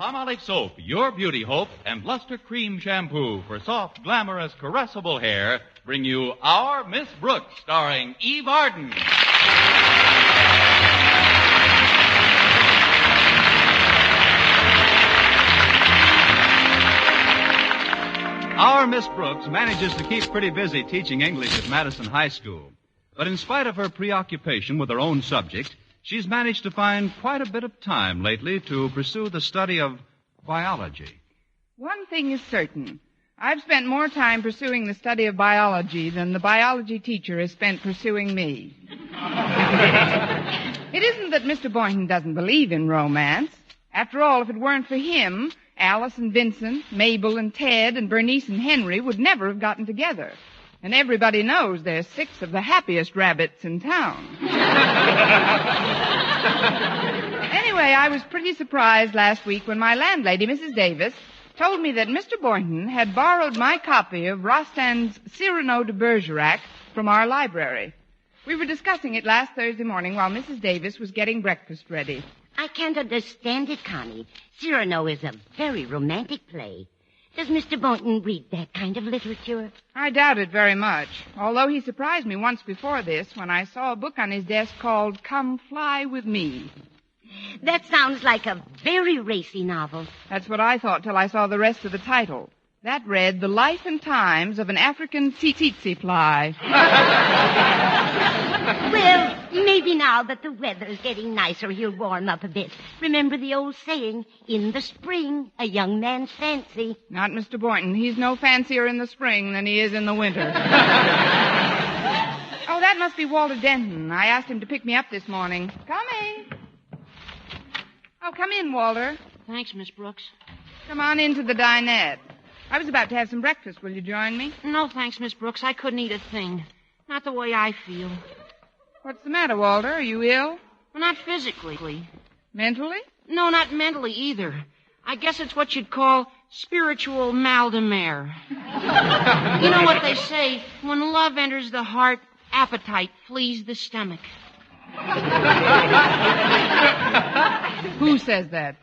Palmolive Soap, your beauty hope, and Luster Cream Shampoo for soft, glamorous, caressable hair bring you Our Miss Brooks, starring Eve Arden. Our Miss Brooks manages to keep pretty busy teaching English at Madison High School. But in spite of her preoccupation with her own subject, she's managed to find quite a bit of time lately to pursue the study of biology. One thing is certain. I've spent more time pursuing the study of biology than the biology teacher has spent pursuing me. It isn't that Mr. Boynton doesn't believe in romance. After all, if it weren't for him, Alice and Vincent, Mabel and Ted, and Bernice and Henry would never have gotten together. And everybody knows they're 6 of the happiest rabbits in town. Anyway, I was pretty surprised last week when my landlady, Mrs. Davis, told me that Mr. Boynton had borrowed my copy of Rostand's Cyrano de Bergerac from our library. We were discussing it last Thursday morning while Mrs. Davis was getting breakfast ready. I can't understand it, Connie. Cyrano is a very romantic play. Does Mr. Boynton read that kind of literature? I doubt it very much, although he surprised me once before this when I saw a book on his desk called Come Fly With Me. That sounds like a very racy novel. That's what I thought till I saw the rest of the title. That read, The Life and Times of an African Tsetse Fly. Well, maybe now that the weather's getting nicer, he'll warm up a bit. Remember the old saying, in the spring, a young man's fancy. Not Mr. Boynton. He's no fancier in the spring than he is in the winter. Oh, that must be Walter Denton. I asked him to pick me up this morning. Coming. Oh, come in, Walter. Thanks, Miss Brooks. Come on into the dinette. I was about to have some breakfast. Will you join me? No, thanks, Miss Brooks. I couldn't eat a thing. Not the way I feel. What's the matter, Walter? Are you ill? Well, not physically. Mentally? No, not mentally either. I guess it's what you'd call spiritual mal de mer. You know what they say? When love enters the heart, appetite flees the stomach. Who says that?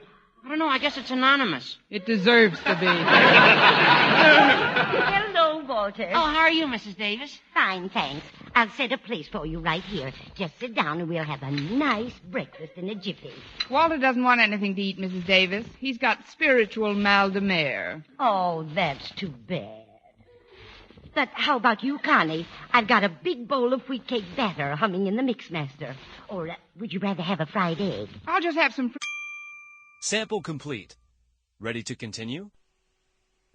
I don't know. I guess it's anonymous. It deserves to be. Hello, Walter. Oh, how are you, Mrs. Davis? Fine, thanks. I'll set a place for you right here. Just sit down and we'll have a nice breakfast in a jiffy. Walter doesn't want anything to eat, Mrs. Davis. He's got spiritual mal de mer. Oh, that's too bad. But how about you, Connie? I've got a big bowl of wheat cake batter humming in the Mixmaster. Or would you rather have a fried egg? I'll just have some... Sample complete. Ready to continue?